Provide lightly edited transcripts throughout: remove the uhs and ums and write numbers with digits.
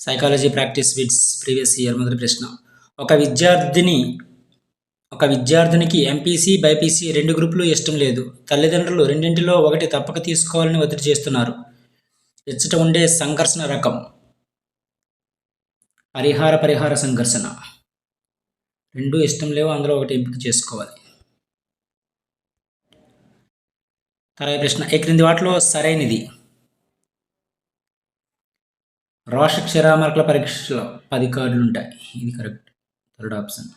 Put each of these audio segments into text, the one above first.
Psychology practice bits previous year మొదటి ప్రశ్న. ఒక విద్యార్థినికి ఎంపీసీ, బైపీసీ 2 గ్రూపులు ఇష్టం లేదు. తల్లిదండ్రులు రెండింటిలో ఒకటి తప్పక తీసుకోవాలని ఒత్తిడి చేస్తున్నారు. ఇచ్చట ఉండే సంఘర్షణ రకం పరిహార సంఘర్షణ. 2 ఇష్టం లేవు, అందులో ఒకటి ఎంపిక చేసుకోవాలి. తర్వాత ప్రశ్న. ఈ క్రింది వాటిలో సరైనది. రోష క్షరామార్కుల పరీక్షలో 10 కార్డులు ఉంటాయి. ఇది కరెక్ట్, థర్డ్ ఆప్షన్.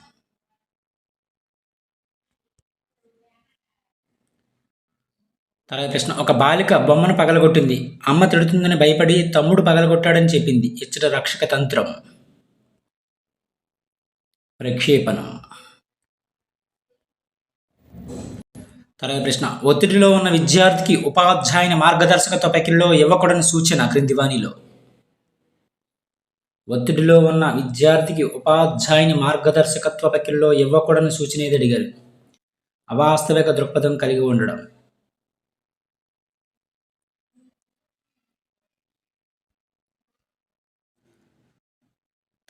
తర్వాత ప్రశ్న. ఒక బాలిక బొమ్మను పగలగొట్టింది. అమ్మ తిడుతుందని భయపడి తమ్ముడు పగలగొట్టాడని చెప్పింది. ఇచ్చట రక్షక తంత్రం ప్రక్షేపణం. తర్వాత ప్రశ్న. ఒత్తిడిలో ఉన్న విద్యార్థికి ఉపాధ్యాయుని మార్గదర్శకత్వ ప్రక్రియలో ఇవ్వకూడని సూచన క్రింది వానిలో. ఒత్తిడిలో ఉన్న విద్యార్థికి ఉపాధ్యాయుని మార్గదర్శకత్వ ప్రక్రియలో ఇవ్వకూడని సూచన ఏది అడిగారు? అవాస్తవిక దృక్పథం కలిగి ఉండడం.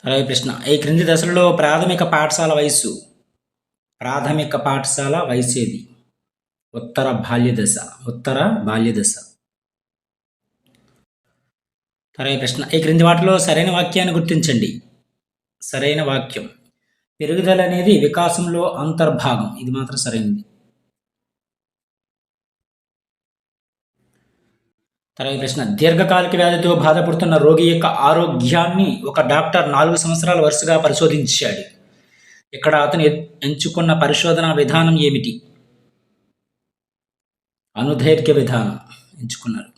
తర్వాత ప్రశ్న. ఈ క్రింది దశలలో ప్రాథమిక పాఠశాల వయసు ఏది? ఉత్తర బాల్య దశ. తర్వాత ప్రశ్న. ఈ క్రింది వాటిలో సరైన వాక్యాన్ని గుర్తించండి. సరైన వాక్యం. పెరుగుదల అనేది వికాసంలో అంతర్భాగం. ఇది మాత్రం సరైనది. తర్వాత ప్రశ్న. దీర్ఘకాలిక వ్యాధితో బాధపడుతున్న రోగి యొక్క ఆరోగ్యాన్ని ఒక డాక్టర్ 4 సంవత్సరాల వరుసగా పరిశోధించాడు. ఇక్కడ అతను ఎంచుకున్న పరిశోధన విధానం ఏమిటి? అనుదైర్ఘ్య విధానం ఎంచుకున్నారు.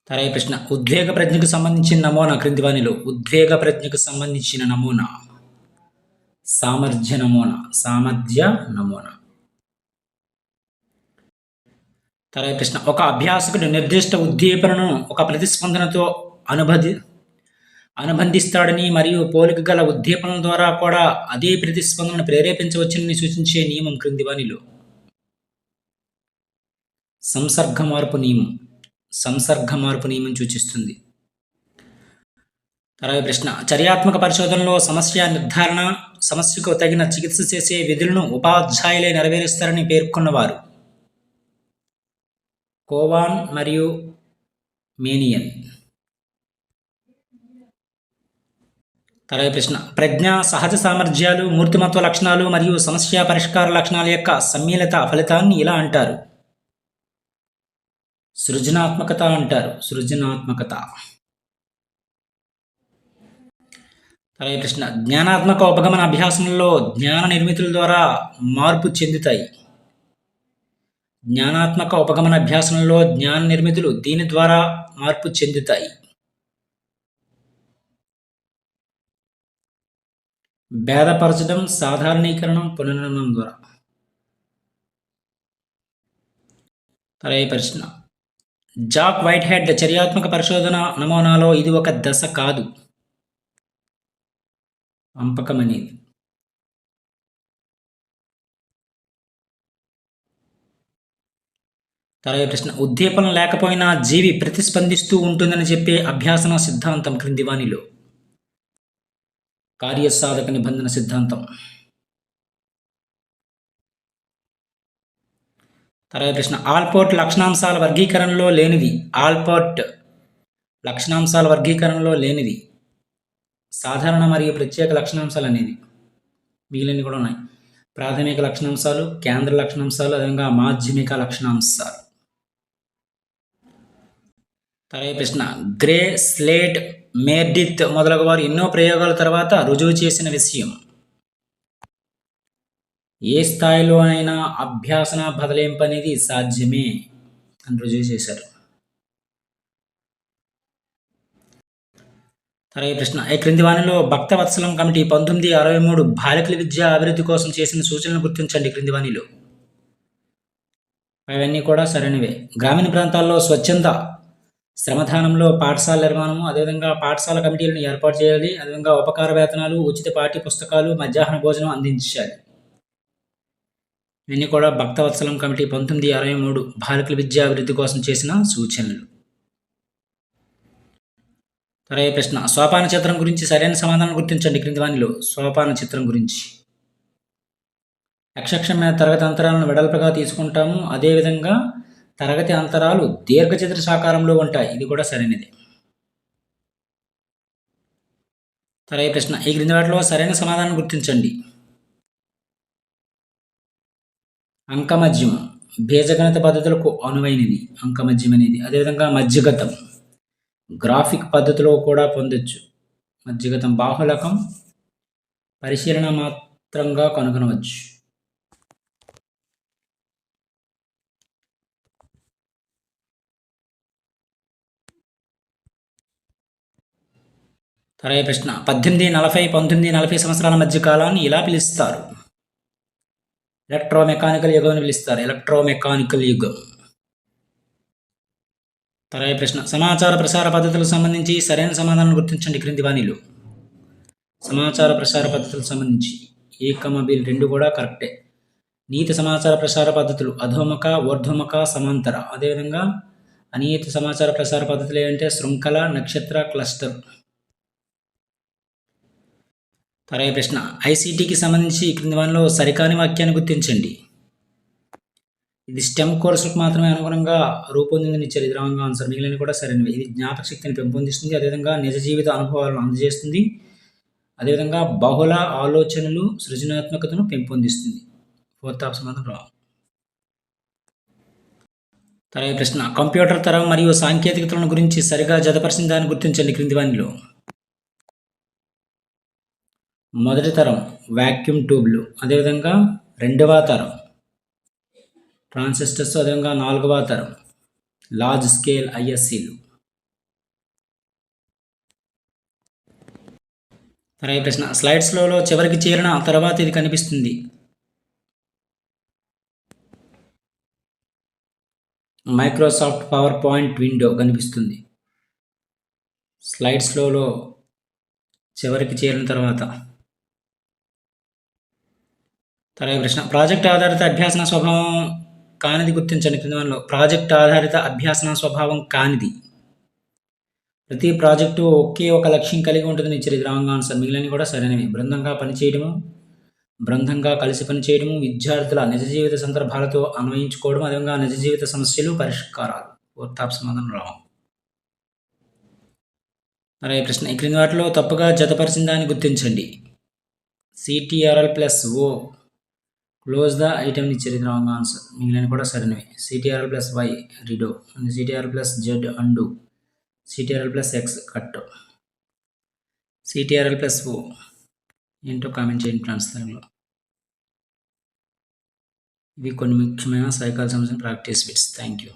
తర్వాత ప్రశ్న. ఉద్వేగ ప్రజ్ఞకు సంబంధించిన నమూనా క్రింది వానిలో. ఉద్వేగ ప్రజ్ఞకు సంబంధించిన నమూనా సామర్థ్య నమూనా. తర్వాత ప్రశ్న. ఒక అభ్యాసకుడు నిర్దిష్ట ఉద్దీపనను ఒక ప్రతిస్పందనతో అనుబంధిస్తాడని మరియు పోలిక గల ఉద్దీపనల ద్వారా కూడా అదే ప్రతిస్పందనను ప్రేరేపించవచ్చని సూచించే నియమం క్రింది వానిలో. సంసర్గ మార్పు నియమం సూచిస్తుంది. తర్వాత ప్రశ్న. చర్యాత్మక పరిశోధనలో సమస్య నిర్ధారణ, సమస్యకు తగిన చికిత్స చేసే విధులను ఉపాధ్యాయులే నెరవేరుస్తారని పేర్కొన్నవారు కోవాన్ మరియు మేనియన్. తర్వాత ప్రశ్న. ప్రజ్ఞ, సహజ సామర్థ్యాలు, మూర్తిమత్వ లక్షణాలు మరియు సమస్య పరిష్కార లక్షణాల యొక్క సమ్మిళిత ఫలితాన్ని ఇలా అంటారు? సృజనాత్మకత అంటారు. తర్వాత ప్రశ్న. జ్ఞానాత్మక ఉపగమన అభ్యాసంలో జ్ఞాన నిర్మితుల ద్వారా మార్పు చెందుతాయి. జ్ఞానాత్మక ఉపగమన అభ్యాసంలో జ్ఞాన నిర్మితులు దీని ద్వారా మార్పు చెందుతాయి. భేదపరచడం, సాధారణీకరణం, పునర్నిర్మాణం ద్వారా. తర్వాత ప్రశ్న. జాక్ వైట్హెడ్ చర్యాత్మక పరిశోధన నమూనాలో ఇది ఒక దశ కాదు. పంపకం అనేది. తర్వాత ప్రశ్న. ఉద్దీపన లేకపోయినా జీవి ప్రతిస్పందిస్తూ ఉంటుందని చెప్పే అభ్యాసన సిద్ధాంతం క్రింది వానిలో. కార్యసాధక నిబంధన సిద్ధాంతం. తర్వాత ప్రశ్న. ఆల్పోర్ట్ లక్షణాంశాల వర్గీకరణలో లేనిది సాధారణ మరియు ప్రత్యేక లక్షణాంశాలు అనేది. మిగిలినవి కూడా ఉన్నాయి. ప్రాథమిక లక్షణాంశాలు, కేంద్ర లక్షణాంశాలు, అదేవిధంగా మాధ్యమిక లక్షణాంశాలు. తర్వాత ప్రశ్న. గ్రే, స్లేట్, మేర్డిత్ మొదలగు వారు ఎన్నో ప్రయోగాల తర్వాత రుజువు చేసిన విషయం. ఏ స్థాయిలో అయినా అభ్యాసన బదలింపు అనేది సాధ్యమే అని రుజువు చేశారు. తర్వాత ప్రశ్న. ఈ క్రింది వానిలో భక్తవత్సలం కమిటీ 1963 బాలికల విద్యా అభివృద్ధి కోసం చేసిన సూచనలు గుర్తించండి క్రింది వానిలో. అవన్నీ కూడా సరైనవే. గ్రామీణ ప్రాంతాల్లో స్వచ్ఛంద శ్రమదానంలో పాఠశాల నిర్మాణము, అదేవిధంగా పాఠశాల కమిటీలను ఏర్పాటు చేయాలి. అదేవిధంగా ఉపకార వేతనాలు, ఉచిత పాఠ్య పుస్తకాలు, మధ్యాహ్న భోజనం అందించాలి. ఇవన్నీ కూడా భక్తవత్సలం కమిటీ 1963 బాలికల విద్యా అభివృద్ధి కోసం చేసిన సూచనలు. తర్వాత ప్రశ్న సోపాన చిత్రం గురించి సరైన సమాధానం గుర్తించండి క్రింది వానిలో. సోపాన చిత్రం గురించి అక్షం మీద తరగతి అంతరాలను వెడల్పుగా తీసుకుంటాము. అదేవిధంగా తరగతి అంతరాలు దీర్ఘచతురస్రాకారంలో ఉంటాయి. ఇది కూడా సరైనది. తర్వాత ప్రశ్న ఈ క్రింది వాటిలో సరైన సమాధానం గుర్తించండి. అంకమజ్యం బీజగణిత పద్ధతులకు అనువైనది అంకమజ్యం అనేది. అదేవిధంగా మధ్యగతం గ్రాఫిక్ పద్ధతిలో కూడా పొందొచ్చు. మధ్యగతం బాహుళకం పరిశీలన మాత్రంగా కనుగొనవచ్చు. తర్వాత ప్రశ్న 1840 సంవత్సరాల మధ్య కాలాన్ని ఇలా పిలుస్తారు. ఎలక్ట్రోమెకానికల్ యుగం అని పిలుస్తారు. ఎలక్ట్రోమెకానికల్ యుగం. తర్వాత ప్రశ్న సమాచార ప్రసార పద్ధతులకు సంబంధించి సరైన సమాధానం గుర్తించండి క్రింది వానిలో. సమాచార ప్రసార పద్ధతులకు సంబంధించి A, B రెండు కూడా కరెక్టే. నీతి సమాచార ప్రసార పద్ధతులు అధోముఖ, ఊర్ధ్వముఖ, సమాంతర. అదేవిధంగా అనీతి సమాచార ప్రసార పద్ధతులు ఏంటంటే శృంఖల, నక్షత్ర, క్లస్టర్. తర్వాత ప్రశ్న ఐసీటీకి సంబంధించి క్రింది వానిలో సరికాని వాక్యాన్ని గుర్తించండి. ఇది స్టెమ్ కోర్సులకు మాత్రమే అనుగుణంగా రూపొందిందని ఇచ్చారు. ఇది రాంగ్ ఆన్సర్. మిగిలిన కూడా సరైనవి. ఇది జ్ఞాపక శక్తిని పెంపొందిస్తుంది. అదేవిధంగా నిజ జీవిత అనుభవాలను అందజేస్తుంది. అదేవిధంగా బహుళ ఆలోచనలు సృజనాత్మకతను పెంపొందిస్తుంది. ఫోర్త్ ఆప్షన్ మాత్రం రాంగ్. తర్వాత ప్రశ్న కంప్యూటర్ తరం మరియు సాంకేతికతలను గురించి సరిగా జతపరిచిన దాన్ని గుర్తించండి క్రింది వానిలో. మొదటి తరం వాక్యూమ్ ట్యూబ్లు. అదేవిధంగా రెండవ తరం ట్రాన్సిస్టర్స్. అదేవిధంగా నాలుగవ తరం లార్జ్ స్కేల్ ఐఎస్సీలు. తర్వాత ప్రశ్న స్లైడ్స్లో చివరికి చేరిన తర్వాత ఇది కనిపిస్తుంది. మైక్రోసాఫ్ట్ పవర్ పాయింట్ విండో కనిపిస్తుంది. స్లైడ్స్లో చివరికి చేరిన తర్వాత. తర్వాత ప్రశ్న ప్రాజెక్ట్ ఆధారిత అభ్యాసన స్వభావం కానిది గుర్తించండి క్రింది వానిలో. ప్రాజెక్ట్ ఆధారిత అభ్యాసన స్వభావం కానిది. ప్రతి ప్రాజెక్టు ఒకే ఒక లక్ష్యం కలిగి ఉంటుందని ఇచ్చారు. ఇది రాంగ్ ఆన్సర్. మిగిలినవి కూడా సరైనవి. బృందంగా పనిచేయడము, బృందంగా కలిసి పనిచేయడము, విద్యార్థుల నిజ జీవిత సందర్భాలతో అన్వయించుకోవడం, అదేవిధంగా నిజ జీవిత సమస్యలు పరిష్కారాలు. ఫోర్త్ ఆప్షన్ మాత్రం రాంగ్. మరి ప్రశ్న ఈ క్రింది వాటిలో తప్పుగా జతపరిచిన దాన్ని గుర్తించండి. CTRL+O క్లోజ్ ద ఐటమ్ ఇచ్చారు. ఇది రాంగ్ ఆన్సర్. మిగిలిన కూడా సరైనవి. CTRL+Y redo, CTRL+Z and, CTRL+X cut, CTRL+O ఏంటో కామెంట్ చేయండి ఫ్రెండ్స్ తెలుగులో. ఇవి కొన్ని ముఖ్యమైన సైకాలజీ సంబంధించిన ప్రాక్టీస్ బిట్స్. Thank you.